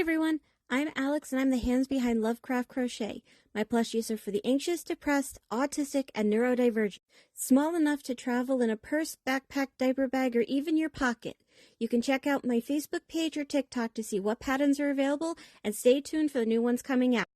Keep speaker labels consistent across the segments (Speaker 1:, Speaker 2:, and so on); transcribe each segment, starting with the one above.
Speaker 1: everyone, I'm Alex and I'm the hands behind Lovecraft Crochet. My plushies are for the anxious, depressed, autistic, and neurodivergent. Small enough to travel in a purse, backpack, diaper bag, or even your pocket. You can check out my Facebook page or TikTok to see what patterns are available and stay tuned for the new ones coming out.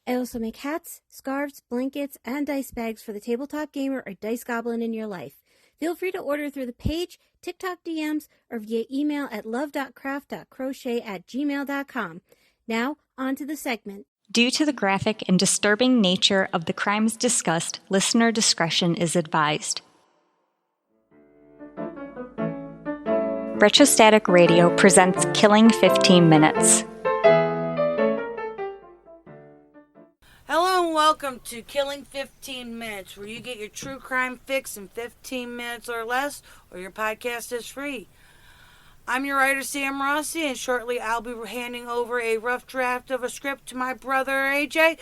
Speaker 1: I also make hats, scarves, blankets, and dice bags for the tabletop gamer or dice goblin in your life. Feel free to order through the page, TikTok DMs, or via email at love.craft.crochet@gmail.com. Now, on to the segment.
Speaker 2: Due to the graphic and disturbing nature of the crimes discussed, listener discretion is advised. Retrostatic Radio presents Killing 15 Minutes.
Speaker 3: Hello and welcome to Killing 15 Minutes, where you get your true crime fix in 15 minutes or less, or your podcast is free. I'm your writer, Sam Rossi, and shortly I'll be handing over a rough draft of a script to my brother, AJ,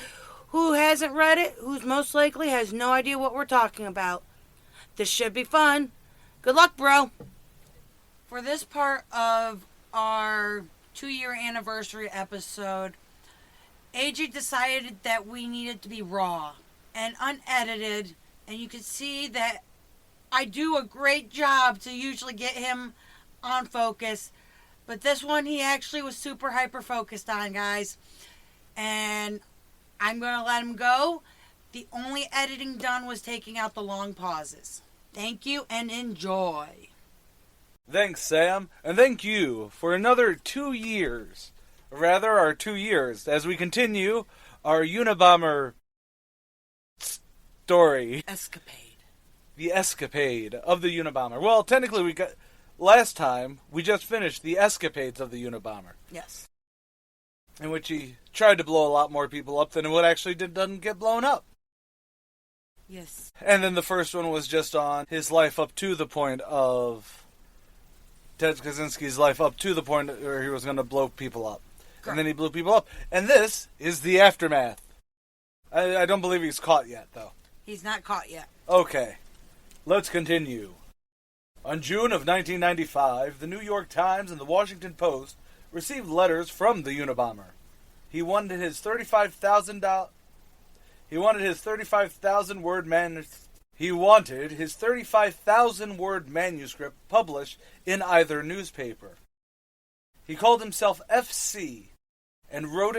Speaker 3: who hasn't read it, who's most likely has no idea what we're talking about. This should be fun. Good luck, bro. For this part of our 2-year anniversary episode, AJ decided that we needed to be raw and unedited, and you can see that I do a great job to usually get him on focus, but this one he actually was super hyper focused on, guys, and I'm going to let him go. The only editing done was taking out the long pauses. Thank you and enjoy.
Speaker 4: Thanks, Sam, and thank you for another 2 years. Rather, our 2 years, as we continue our Unabomber story.
Speaker 3: Escapade.
Speaker 4: The escapade of the Unabomber. Well, technically, last time, we just finished the escapades of the Unabomber.
Speaker 3: Yes.
Speaker 4: In which he tried to blow a lot more people up than what actually doesn't get blown up.
Speaker 3: Yes.
Speaker 4: And then the first one was just on his life up to the point of Ted Kaczynski's life up to the point where he was going to blow people up. Correct. And then he blew people up. And this is the aftermath. I don't believe he's caught yet, though.
Speaker 3: He's not caught yet.
Speaker 4: Okay. Let's continue. On June of 1995, the New York Times and the Washington Post received letters from the Unabomber. He wanted his 35,000 word manuscript published in either newspaper. He called himself FC and wrote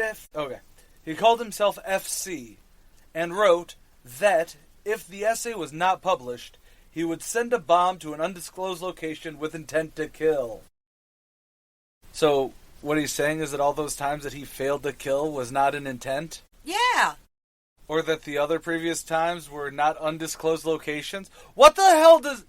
Speaker 4: that if the essay was not published, he would send a bomb to an undisclosed location with intent to kill. So, what he's saying is that all those times that he failed to kill was not an intent?
Speaker 3: Yeah.
Speaker 4: Or that the other previous times were not undisclosed locations? What the hell does...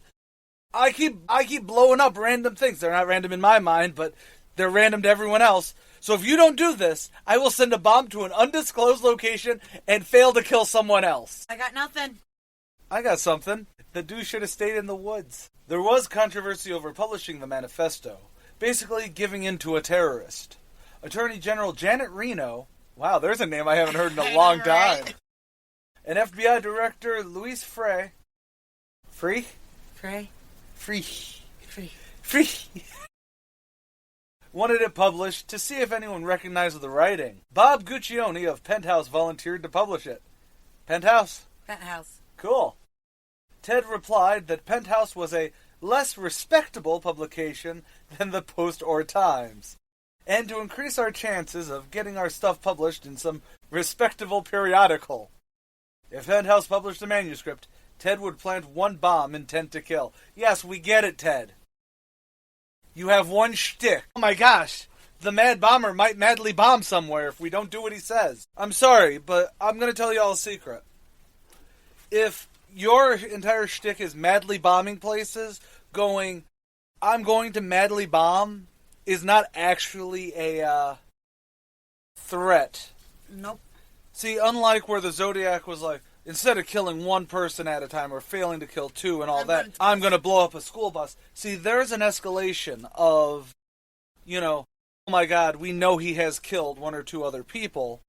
Speaker 4: I keep blowing up random things. They're not random in my mind, but they're random to everyone else. So if you don't do this, I will send a bomb to an undisclosed location and fail to kill someone else.
Speaker 3: I got nothing.
Speaker 4: I got something. The dude should have stayed in the woods. There was controversy over publishing the manifesto, basically giving in to a terrorist. Attorney General Janet Reno, wow, there's a name I haven't heard in a long time, and FBI Director Louis Frey wanted it published to see if anyone recognized the writing. Bob Guccione of Penthouse volunteered to publish it. Penthouse?
Speaker 3: Penthouse.
Speaker 4: Cool. Ted replied that Penthouse was a less respectable publication than the Post or Times, and to increase our chances of getting our stuff published in some respectable periodical. If Penthouse published a manuscript, Ted would plant one bomb intent to kill. Yes, we get it, Ted. You have one shtick. Oh my gosh, the Mad Bomber might madly bomb somewhere if we don't do what he says. I'm sorry, but I'm going to tell you all a secret. If your entire shtick is madly bombing places, I'm going to madly bomb, is not actually a threat.
Speaker 3: Nope.
Speaker 4: See, unlike where the Zodiac was like, instead of killing one person at a time or failing to kill two and all that, I'm going to blow up a school bus. See, there's an escalation of, oh my God, we know he has killed one or two other people.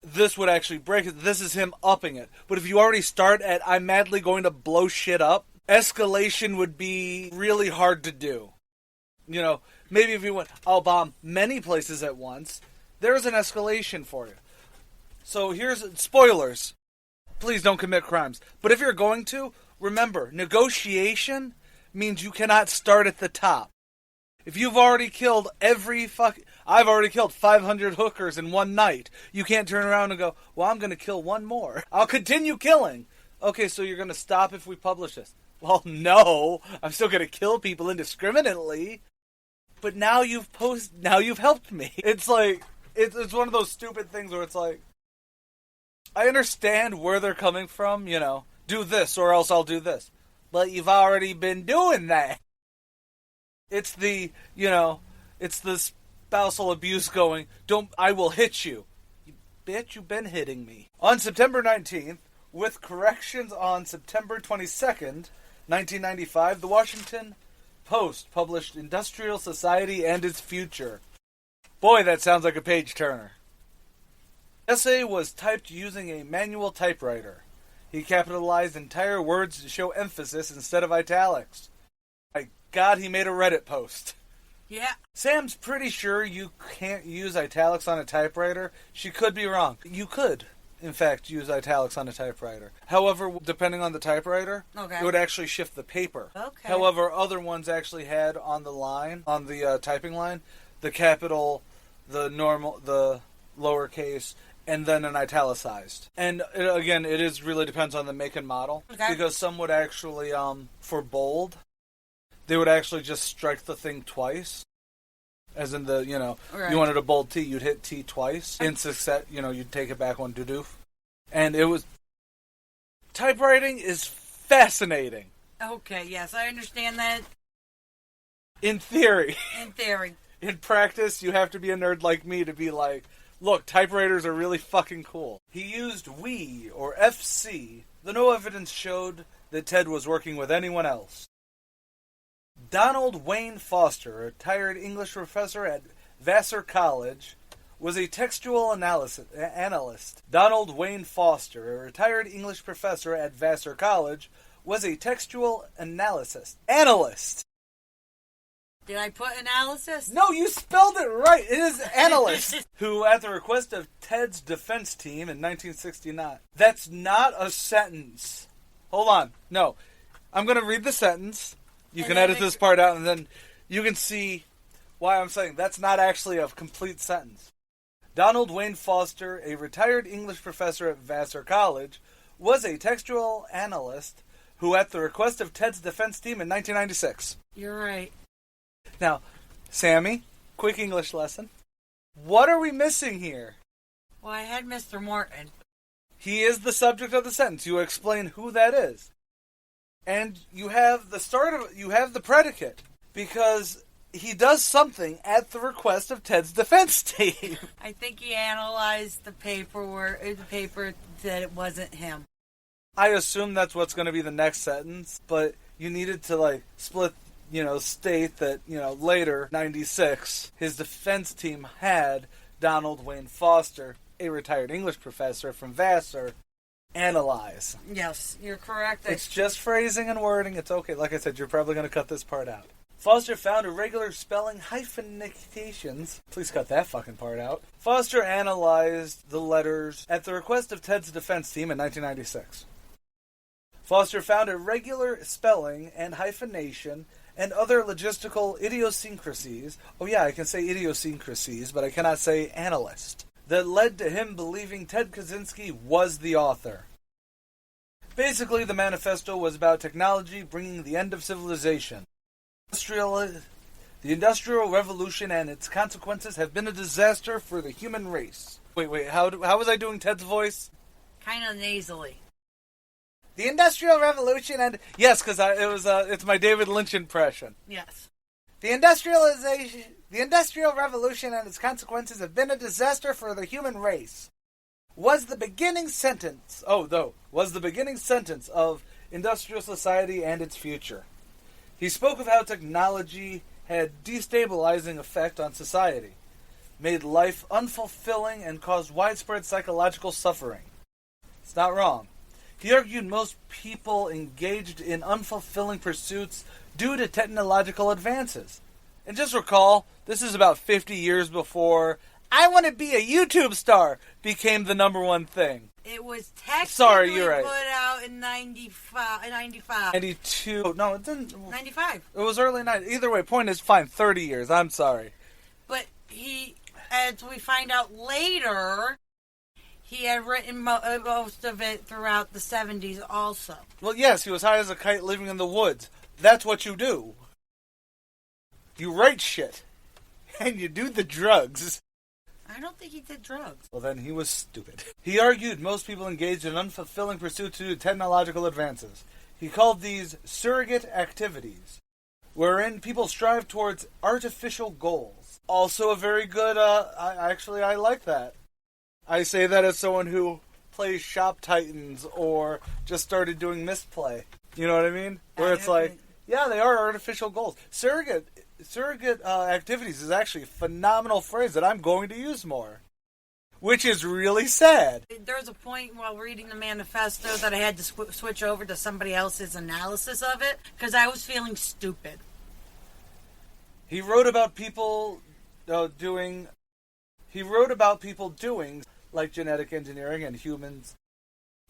Speaker 4: This would actually break it. This is him upping it. But if you already start at, I'm madly going to blow shit up, escalation would be really hard to do. Maybe if you went, I'll bomb many places at once, there's an escalation for you. So here's spoilers. Please don't commit crimes. But if you're going to, remember, negotiation means you cannot start at the top. If you've already killed I've already killed 500 hookers in one night. You can't turn around and go, well, I'm going to kill one more. I'll continue killing. Okay, so you're going to stop if we publish this. Well, no. I'm still going to kill people indiscriminately. But now you've helped me. It's like, it's one of those stupid things where it's like, I understand where they're coming from, do this or else I'll do this. But you've already been doing that. It's the spousal abuse going, I will hit you. Bitch, you've been hitting me. On September 19th, with corrections on September 22nd, 1995, the Washington Post published Industrial Society and Its Future. Boy, that sounds like a page-turner. The essay was typed using a manual typewriter. He capitalized entire words to show emphasis instead of italics. My God, he made a Reddit post.
Speaker 3: Yeah.
Speaker 4: Sam's pretty sure you can't use italics on a typewriter. She could be wrong. You could, in fact, use italics on a typewriter. However, depending on the typewriter, it would actually shift the paper.
Speaker 3: Okay.
Speaker 4: However, other ones actually had on the line, on the typing line, the capital, the normal, the lowercase, and then an italicized. And it is really depends on the make and model. Okay. Because some would actually, for bold, they would actually just strike the thing twice. As in you wanted a bold T, you'd hit T twice. In success, you'd take it back one doof. And it was... Typewriting is fascinating.
Speaker 3: Okay, yes, I understand that.
Speaker 4: In theory.
Speaker 3: In theory.
Speaker 4: In practice, you have to be a nerd like me to be like, look, typewriters are really fucking cool. He used we, or FC, though no evidence showed that Ted was working with anyone else. Donald Wayne Foster, a retired English professor at Vassar College, was a textual analyst. Donald Wayne Foster, a retired English professor at Vassar College, was a textual analyst.
Speaker 3: Did I put analysis?
Speaker 4: No, you spelled it right. It is analyst. Who, at the request of Ted's defense team in 1969. That's not a sentence. Hold on. No. I'm going to read the sentence. You can edit this part out, and then you can see why I'm saying that's not actually a complete sentence. Donald Wayne Foster, a retired English professor at Vassar College, was a textual analyst who, at the request of Ted's defense team in 1996.
Speaker 3: You're right.
Speaker 4: Now, Sammy, quick English lesson. What are we missing here?
Speaker 3: Well, I had Mr. Morton.
Speaker 4: He is the subject of the sentence. You explain who that is. And you have the predicate. Because he does something at the request of Ted's defense team.
Speaker 3: I think he analyzed the paper that it wasn't him.
Speaker 4: I assume that's what's going to be the next sentence, but you needed to, split, state that, later, 96, his defense team had Donald Wayne Foster, a retired English professor from Vassar, analyze.
Speaker 3: Yes, you're correct.
Speaker 4: It's just phrasing and wording. It's okay. Like I said, you're probably going to cut this part out. Foster found irregular spelling hyphenizations. Please cut that fucking part out. Foster analyzed the letters at the request of Ted's defense team in 1996. Foster found irregular spelling and hyphenation and other logistical idiosyncrasies. Oh yeah, I can say idiosyncrasies, but I cannot say analyst. That led to him believing Ted Kaczynski was the author. Basically, the manifesto was about technology bringing the end of civilization. The Industrial Revolution and its consequences have been a disaster for the human race. Wait, how was I doing Ted's voice?
Speaker 3: Kind of nasally.
Speaker 4: The Industrial Revolution and... Yes, because it's my David Lynch impression.
Speaker 3: Yes.
Speaker 4: The Industrial Revolution and its consequences have been a disaster for the human race. Was the beginning sentence of Industrial Society and Its Future. He spoke of how technology had destabilizing effect on society, made life unfulfilling, and caused widespread psychological suffering. It's not wrong. He argued most people engaged in unfulfilling pursuits due to technological advances. And just recall, this is about 50 years before I want to be a YouTube star became the number one thing.
Speaker 3: It was technically
Speaker 4: Sorry, you're right.
Speaker 3: put out in 95.
Speaker 4: 92. No, it didn't.
Speaker 3: 95.
Speaker 4: It was early 90s. Either way, point is fine. 30 years. I'm sorry.
Speaker 3: But as we find out later, he had written most of it throughout the 70s also.
Speaker 4: Well, yes, he was high as a kite living in the woods. That's what you do. You write shit. And you do the drugs.
Speaker 3: I don't think he did drugs.
Speaker 4: Well, then he was stupid. He argued most people engaged in unfulfilling pursuits due to technological advances. He called these surrogate activities, wherein people strive towards artificial goals. Also a very good, I like that. I say that as someone who plays Shop Titans or just started doing Misplay. You know what I mean? Where it's like, yeah, they are artificial goals. Surrogate activities is actually a phenomenal phrase that I'm going to use more. Which is really sad.
Speaker 3: There's a point while reading the manifesto that I had to switch over to somebody else's analysis of it because I was feeling stupid.
Speaker 4: He wrote about people doing like genetic engineering, and humans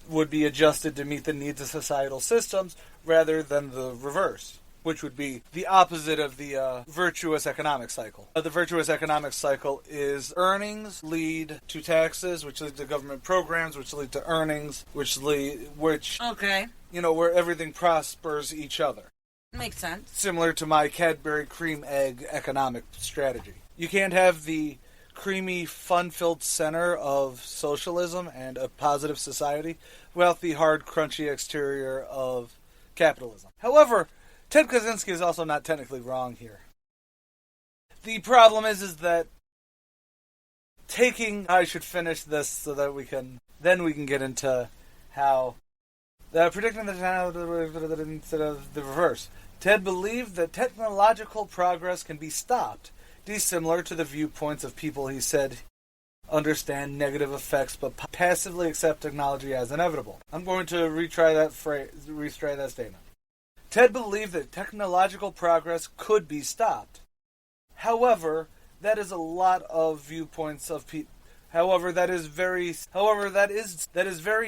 Speaker 4: would be adjusted to meet the needs of societal systems rather than the reverse, which would be the opposite of the virtuous economic cycle. The virtuous economic cycle is earnings lead to taxes, which lead to government programs, which lead to earnings,
Speaker 3: okay,
Speaker 4: where everything prospers each other.
Speaker 3: Makes sense.
Speaker 4: Similar to my Cadbury cream egg economic strategy. You can't have the creamy, fun-filled center of socialism and a positive society without the hard, crunchy exterior of capitalism. However, Ted Kaczynski is also not technically wrong here. The problem is that I should finish this so that we can get into how predicting the instead of the reverse. Ted believed that technological progress can be stopped, dissimilar to the viewpoints of people he said understand negative effects but passively accept technology as inevitable. I'm going to retry that statement. Ted believed that technological progress could be stopped. However, that is a lot of viewpoints of people. However, that is very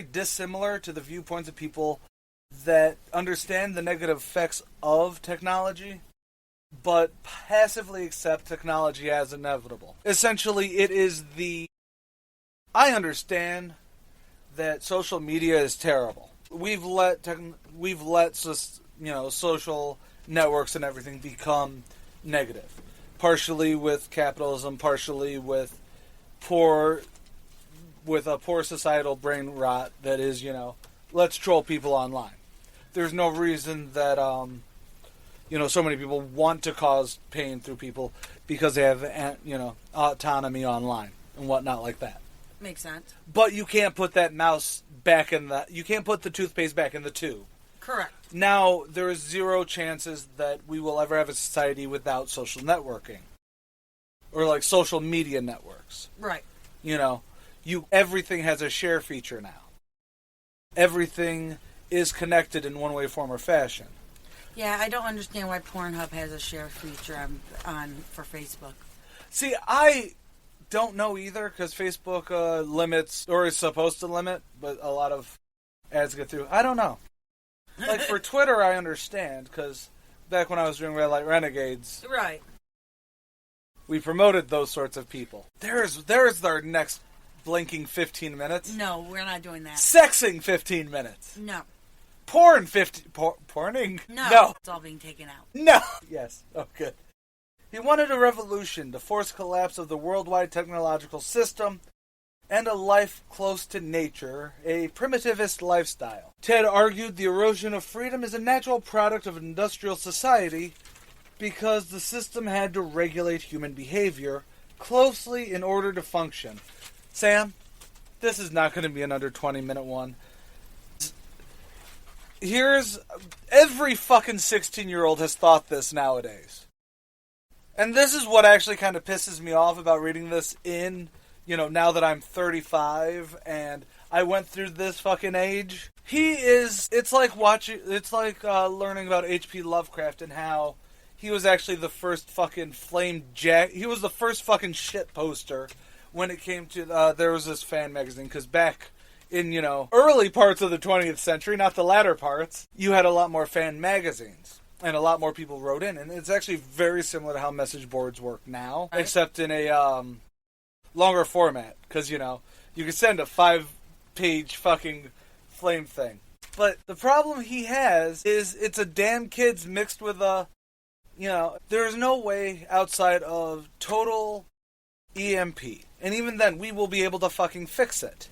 Speaker 4: dissimilar to the viewpoints of people that understand the negative effects of technology, but passively accept technology as inevitable. Essentially, it is I understand that social media is terrible. We've let social networks and everything become negative. Partially with capitalism, partially with a poor societal brain rot that is, let's troll people online. There's no reason that, so many people want to cause pain through people because they have, autonomy online and whatnot like that.
Speaker 3: Makes sense.
Speaker 4: But you can't put you can't put the toothpaste back in the tube.
Speaker 3: Correct.
Speaker 4: Now, there is zero chances that we will ever have a society without social networking. Or like social media networks.
Speaker 3: Right.
Speaker 4: Everything has a share feature now. Everything is connected in one way, form, or fashion.
Speaker 3: Yeah, I don't understand why Pornhub has a share feature on for Facebook.
Speaker 4: See, I don't know either, because Facebook limits, or is supposed to limit, but a lot of ads get through. I don't know. Like for Twitter, I understand, because back when I was doing Red Light Renegades,
Speaker 3: right,
Speaker 4: we promoted those sorts of people. There's our next blinking 15 minutes.
Speaker 3: No, we're not doing that.
Speaker 4: Sexing 15 minutes.
Speaker 3: No.
Speaker 4: Porning?
Speaker 3: No. It's all being taken out.
Speaker 4: No. Yes. Oh, good. He wanted a revolution to force collapse of the worldwide technological system and a life close to nature, a primitivist lifestyle. Ted argued the erosion of freedom is a natural product of industrial society because the system had to regulate human behavior closely in order to function. Sam, this is not going to be an under 20-minute one. Every fucking 16-year-old has thought this nowadays. And this is what actually kind of pisses me off about reading this now that I'm 35 and I went through this fucking age. It's like learning about H.P. Lovecraft and how he was actually the first fucking flame jack. He was the first fucking shit poster when it came to, there was this fan magazine, because back in, early parts of the 20th century, not the latter parts, you had a lot more fan magazines. And a lot more people wrote in. And it's actually very similar to how message boards work now, right, except in a longer format. Because, you can send a 5-page fucking flame thing. But the problem he has is it's a damn kids mixed with a, there's no way outside of total EMP. And even then, we will be able to fucking fix it.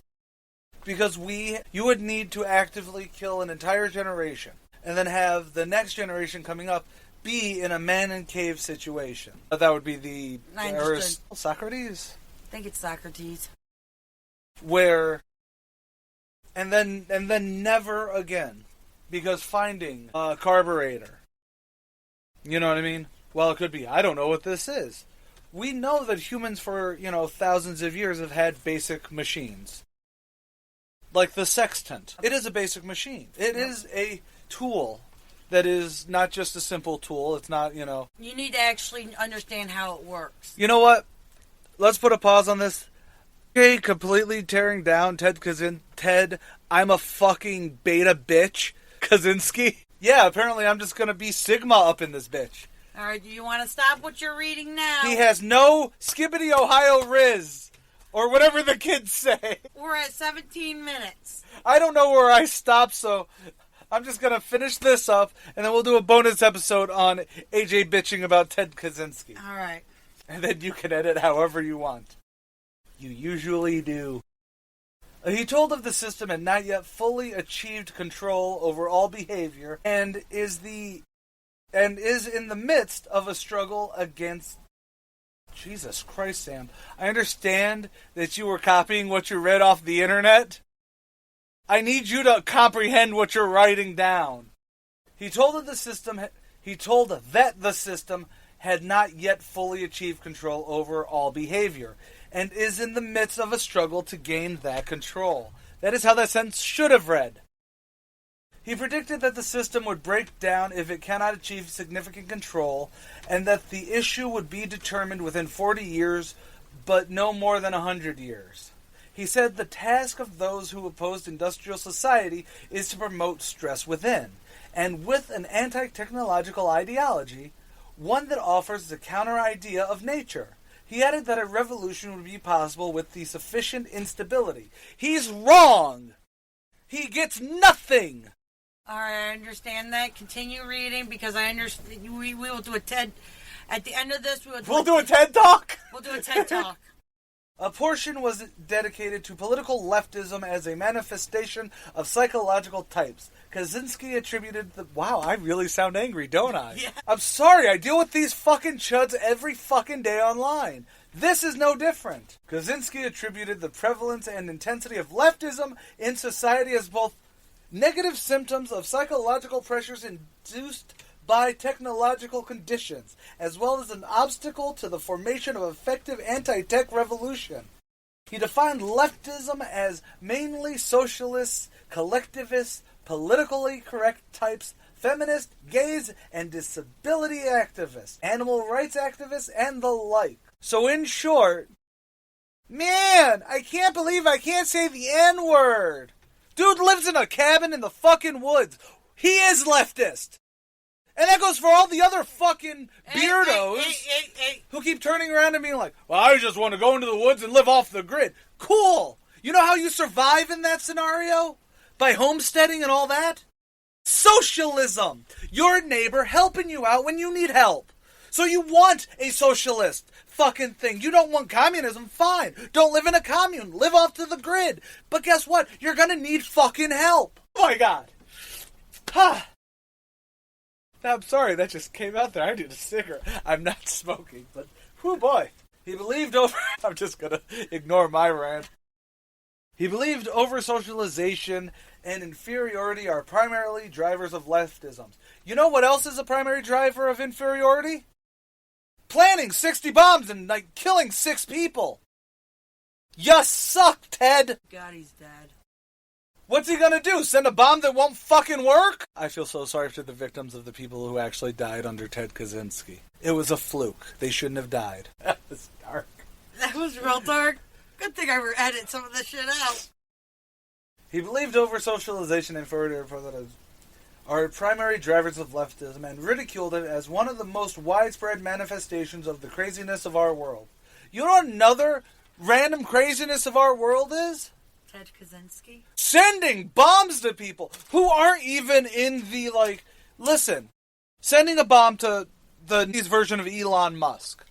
Speaker 4: Because you would need to actively kill an entire generation. And then have the next generation coming up be in a man-in-cave situation. That would be the Socrates?
Speaker 3: I think it's Socrates.
Speaker 4: Where, and then never again. Because finding a carburetor. You know what I mean? Well, it could be, I don't know what this is. We know that humans for, thousands of years have had basic machines. Like the sextant. It is a basic machine. It is a tool that is not just a simple tool. It's not, You
Speaker 3: need to actually understand how it works.
Speaker 4: You know what? Let's put a pause on this. Okay, completely tearing down Ted, I'm a fucking beta bitch, Kaczynski. Yeah, apparently I'm just gonna be Sigma up in this bitch.
Speaker 3: Alright, do you want to stop what you're reading now?
Speaker 4: He has no skibbity Ohio Riz. Or whatever the kids say.
Speaker 3: We're at 17 minutes.
Speaker 4: I don't know where I stopped, so I'm just going to finish this up, and then we'll do a bonus episode on AJ bitching about Ted Kaczynski.
Speaker 3: All right.
Speaker 4: And then you can edit however you want. You usually do. He told of the system had not yet fully achieved control over all behavior, and is in the midst of a struggle against... Jesus Christ, Sam. I understand that you were copying what you read off the internet. I need you to comprehend what you're writing down. He told that the system had not yet fully achieved control over all behavior, and is in the midst of a struggle to gain that control. That is how that sentence should have read. He predicted that the system would break down if it cannot achieve significant control, and that the issue would be determined within 40 years, but no more than 100 years. He said the task of those who opposed industrial society is to promote stress within, and with an anti-technological ideology, one that offers the counter-idea of nature. He added that a revolution would be possible with the sufficient instability. He's wrong! He gets nothing!
Speaker 3: All right, I understand that. Continue reading, because I understand. We will do a TED... At the end of this,
Speaker 4: we'll do a TED Talk?
Speaker 3: We'll do a TED Talk.
Speaker 4: A portion was dedicated to political leftism as a manifestation of psychological types. Kaczynski attributed the... Wow, I really sound angry, don't I?
Speaker 3: Yeah.
Speaker 4: I'm sorry, I deal with these fucking chuds every fucking day online. This is no different. Kaczynski attributed the prevalence and intensity of leftism in society as both negative symptoms of psychological pressures induced by technological conditions, as well as an obstacle to the formation of effective anti-tech revolution. He defined leftism as mainly socialists, collectivists, politically correct types, feminists, gays, and disability activists, animal rights activists, and the like. So in short, man, I can't believe I can't say the N-word. Dude lives in a cabin in the fucking woods. He is leftist. And that goes for all the other fucking beardos who keep turning around and being like, well, I just want to go into the woods and live off the grid. Cool. You know how you survive in that scenario? By homesteading and all that? Socialism. Your neighbor helping you out when you need help. So you want a socialist fucking thing. You don't want communism, fine. Don't live in a commune. Live off to the grid. But guess what? You're gonna need fucking help. Oh my god. Ha. I'm sorry, that just came out there. I need a cigarette. I'm not smoking, but whoo boy. He believed over... I'm just gonna ignore my rant. He believed over-socialization and inferiority are primarily drivers of leftism. You know what else is a primary driver of inferiority? Planting 60 bombs and, killing 6 people. You suck, Ted!
Speaker 3: God, he's dead.
Speaker 4: What's he gonna do? Send a bomb that won't fucking work? I feel so sorry for the victims of the people who actually died under Ted Kaczynski. It was a fluke. They shouldn't have died. That was dark.
Speaker 3: That was real dark. Good thing I ever edited some of this shit out.
Speaker 4: He believed over socialization and further are primary drivers of leftism and ridiculed it as one of the most widespread manifestations of the craziness of our world. You know what another random craziness of our world is?
Speaker 3: Ted Kaczynski?
Speaker 4: Sending bombs to people who aren't even in the, listen, sending a bomb to the version of Elon Musk.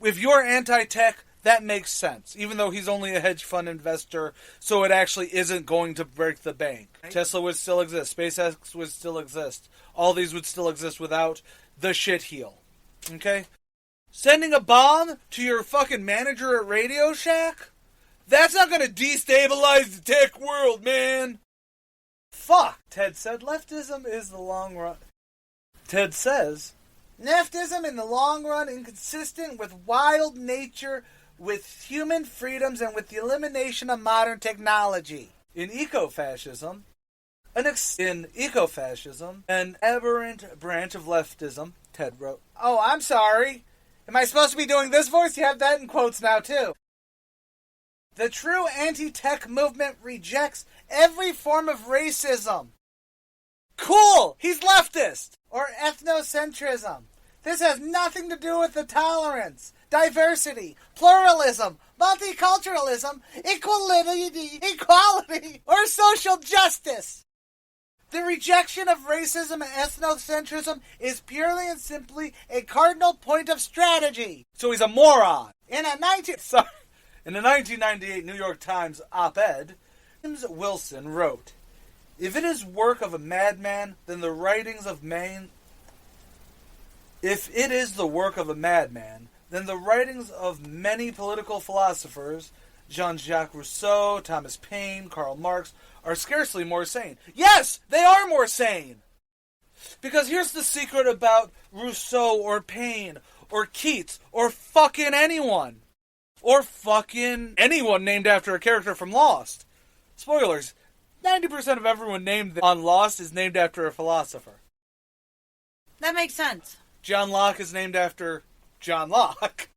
Speaker 4: If you're anti-tech, that makes sense, even though he's only a hedge fund investor, so it actually isn't going to break the bank. Right. Tesla would still exist. SpaceX would still exist. All these would still exist without the shitheel. Okay? Sending a bomb to your fucking manager at Radio Shack? That's not going to destabilize the tech world, man. Fuck. Ted said leftism is the long run. Ted says, leftism in the long run inconsistent with wild nature, with human freedoms, and with the elimination of modern technology. In ecofascism, an aberrant branch of leftism, Ted wrote, oh, I'm sorry. Am I supposed to be doing this voice? You have that in quotes now, too. The true anti-tech movement rejects every form of racism. Cool! He's leftist! Or ethnocentrism. This has nothing to do with the tolerance, diversity, pluralism, multiculturalism, equality, or social justice. The rejection of racism and ethnocentrism is purely and simply a cardinal point of strategy. So he's a moron. In a 1998 New York Times op-ed, James Wilson wrote, if it is work of a madman, then the writings of many political philosophers, Jean-Jacques Rousseau, Thomas Paine, Karl Marx, are scarcely more sane. Yes, they are more sane! Because here's the secret about Rousseau or Paine or Keats or fucking anyone. Or fucking anyone named after a character from Lost. Spoilers, 90% of everyone named on Lost is named after a philosopher.
Speaker 3: That makes sense.
Speaker 4: John Locke is named after John Locke.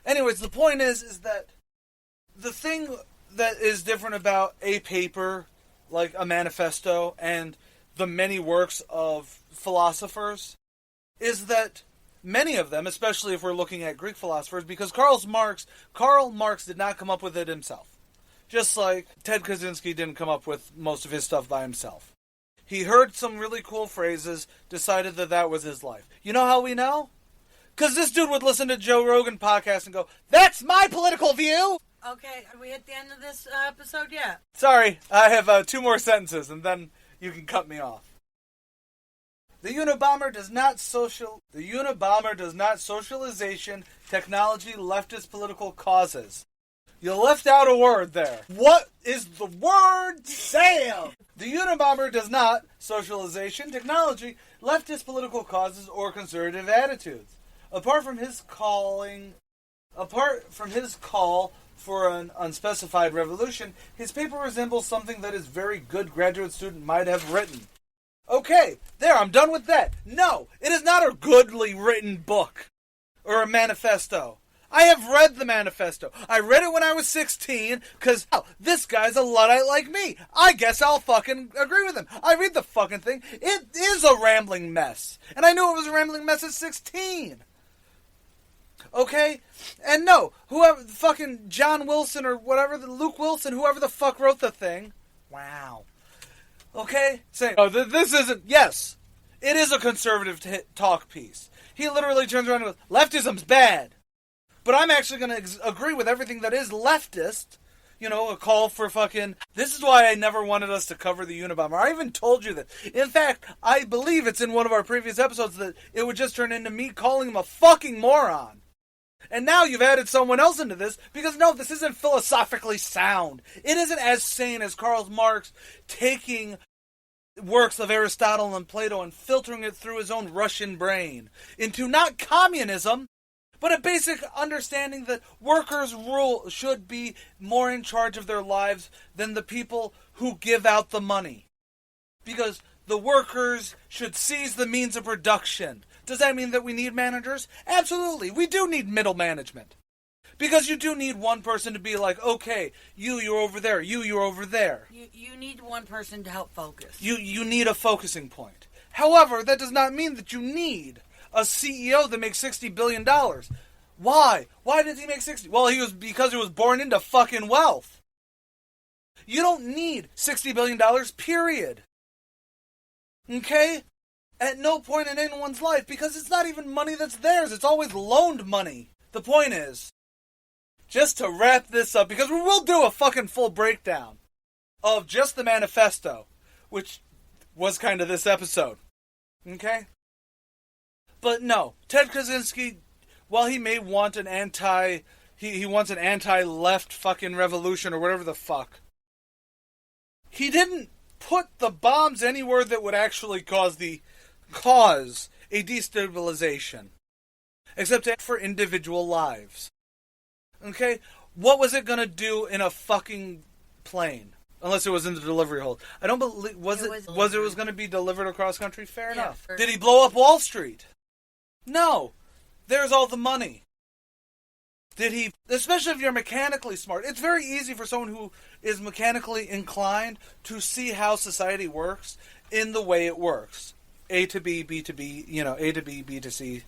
Speaker 4: Anyways, the point is that the thing that is different about a paper, like a manifesto, and the many works of philosophers, is that many of them, especially if we're looking at Greek philosophers, because Karl Marx did not come up with it himself. Just like Ted Kaczynski didn't come up with most of his stuff by himself. He heard some really cool phrases, decided that was his life. You know how we know? Because this dude would listen to Joe Rogan podcast and go, that's my political view!
Speaker 3: Okay, have we hit the end of this episode yet?
Speaker 4: Sorry, I have 2 more sentences and then you can cut me off. The Unabomber does not socialization, technology, leftist political causes. You left out a word there. What is the word, Sam? The Unabomber does not socialization, technology, leftist political causes, or conservative attitudes. Apart from his call for an unspecified revolution, his paper resembles something that his very good graduate student might have written. Okay, there, I'm done with that. No, it is not a goodly written book or a manifesto. I have read the manifesto. I read it when I was 16, because, this guy's a Luddite like me. I guess I'll fucking agree with him. I read the fucking thing. It is a rambling mess. And I knew it was a rambling mess at 16. Okay? And no, whoever, fucking John Wilson or whatever, Luke Wilson, whoever the fuck wrote the thing. Wow. Okay? Saying, this isn't, yes, it is a conservative talk piece. He literally turns around and goes, leftism's bad. But I'm actually going to agree with everything that is leftist. You know, a call for fucking... This is why I never wanted us to cover the Unabomber. I even told you that. In fact, I believe it's in one of our previous episodes that it would just turn into me calling him a fucking moron. And now you've added someone else into this, because no, this isn't philosophically sound. It isn't as sane as Karl Marx taking works of Aristotle and Plato and filtering it through his own Russian brain into not communism, but a basic understanding that workers should be more in charge of their lives than the people who give out the money. Because the workers should seize the means of production. Does that mean that we need managers? Absolutely. We do need middle management. Because you do need one person to be like, okay, you're over there, you're over there.
Speaker 3: You need one person to help focus.
Speaker 4: You need a focusing point. However, that does not mean that you need a CEO that makes $60 billion. Why? Why did he make 60? Well, because he was born into fucking wealth. You don't need $60 billion, period. Okay? At no point in anyone's life, because it's not even money that's theirs. It's always loaned money. The point is, just to wrap this up, because we will do a fucking full breakdown of just the manifesto, which was kind of this episode. Okay? But no, Ted Kaczynski, while he may want an he wants an anti-left fucking revolution or whatever the fuck, he didn't put the bombs anywhere that would actually cause a destabilization. Except for individual lives. Okay? What was it gonna do in a fucking plane? Unless it was in the delivery hold. I don't believe... Was it gonna be delivered across country? Fair enough. Did he blow up Wall Street? No. There's all the money. Did he... Especially if you're mechanically smart. It's very easy for someone who is mechanically inclined to see how society works in the way it works. A to B, B to B, A to B, B to C,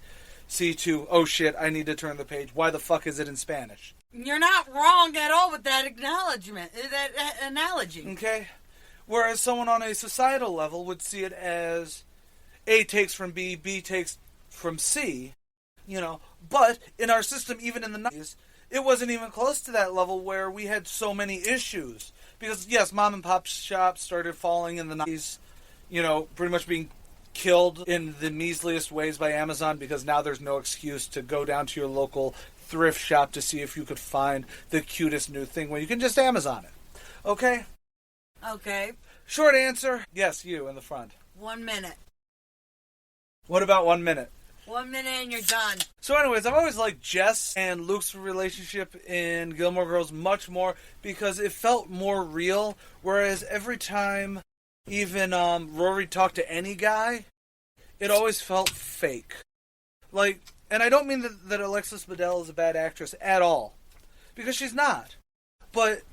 Speaker 4: C to, oh shit, I need to turn the page. Why the fuck is it in Spanish?
Speaker 3: You're not wrong at all with that acknowledgement, that analogy.
Speaker 4: Okay? Whereas someone on a societal level would see it as A takes from B, B takes from C, But in our system, even in the 90s, it wasn't even close to that level where we had so many issues. Because, yes, mom and pop shops started falling in the 90s, pretty much being killed in the measliest ways by Amazon because now there's no excuse to go down to your local thrift shop to see if you could find the cutest new thing when you can just Amazon it. Okay?
Speaker 3: Okay.
Speaker 4: Short answer, yes, you in the front.
Speaker 3: 1 minute.
Speaker 4: What about 1 minute?
Speaker 3: 1 minute and you're done.
Speaker 4: So anyways, I've always liked Jess and Luke's relationship in Gilmore Girls much more because it felt more real, whereas every time even Rory talked to any guy, it always felt fake. And I don't mean that Alexis Bledel is a bad actress at all, because she's not. But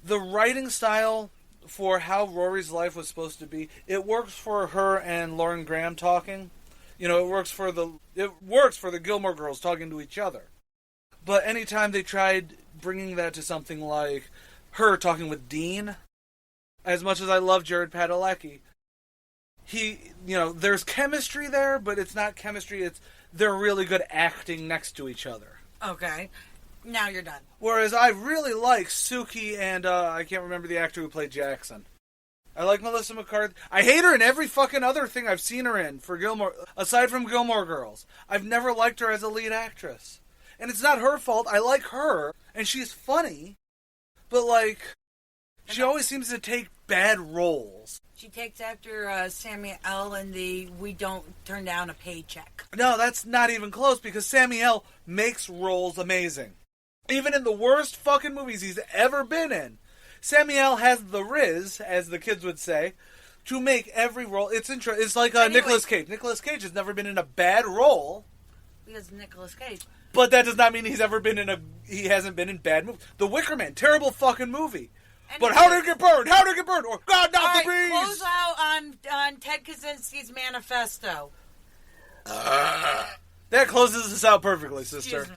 Speaker 4: the writing style for how Rory's life was supposed to be, it works for her and Lauren Graham talking. It works for the Gilmore Girls talking to each other. But anytime they tried bringing that to something like her talking with Dean, as much as I love Jared Padalecki, there's chemistry there, but it's not chemistry, they're really good acting next to each other.
Speaker 3: Okay. Now you're done.
Speaker 4: Whereas I really like Suki and, I can't remember the actor who played Jackson. I like Melissa McCarthy. I hate her in every fucking other thing I've seen her in aside from Gilmore Girls. I've never liked her as a lead actress. And it's not her fault. I like her, and she's funny, but she always seems to take bad roles.
Speaker 3: She takes after Samuel in the we don't turn down a paycheck.
Speaker 4: No, that's not even close, because Samuel makes roles amazing. Even in the worst fucking movies he's ever been in, Samuel has the riz, as the kids would say, to make every role. It's like Nicolas Cage. Nicolas Cage has never been in a bad role.
Speaker 3: Because Nicolas Cage.
Speaker 4: But that does not mean he hasn't been in bad movies. The Wicker Man, terrible fucking movie. Anyway, but how did it get burned? How did it get burned? Or God, not the breeze!
Speaker 3: Close out on Ted Kaczynski's manifesto.
Speaker 4: That closes us out perfectly, sister.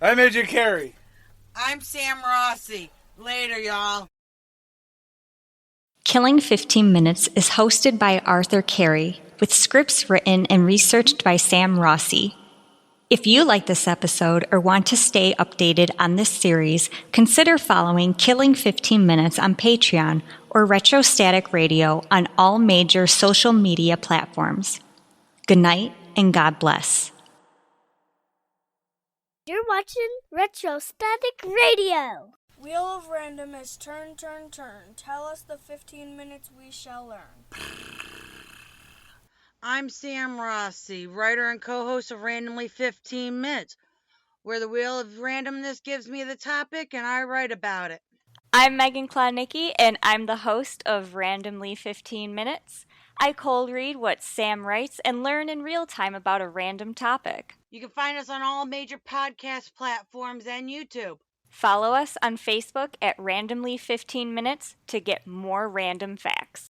Speaker 4: I'm AJ Carey.
Speaker 3: I'm Sam Rossi. Later, y'all.
Speaker 2: Killing 15 Minutes is hosted by Arthur Carey, with scripts written and researched by Sam Rossi. If you like this episode or want to stay updated on this series, consider following Killing 15 Minutes on Patreon or Retrostatic Radio on all major social media platforms. Good night and God bless.
Speaker 5: You're watching Retrostatic Radio.
Speaker 6: Wheel of Random is turn, turn, turn. Tell us the 15 minutes we shall learn.
Speaker 3: I'm Sam Rossi, writer and co-host of Randomly 15 Minutes, where the wheel of randomness gives me the topic and I write about it.
Speaker 2: I'm Megan Klodnicki, and I'm the host of Randomly 15 Minutes. I cold read what Sam writes and learn in real time about a random topic.
Speaker 3: You can find us on all major podcast platforms and YouTube.
Speaker 2: Follow us on Facebook at Randomly 15 Minutes to get more random facts.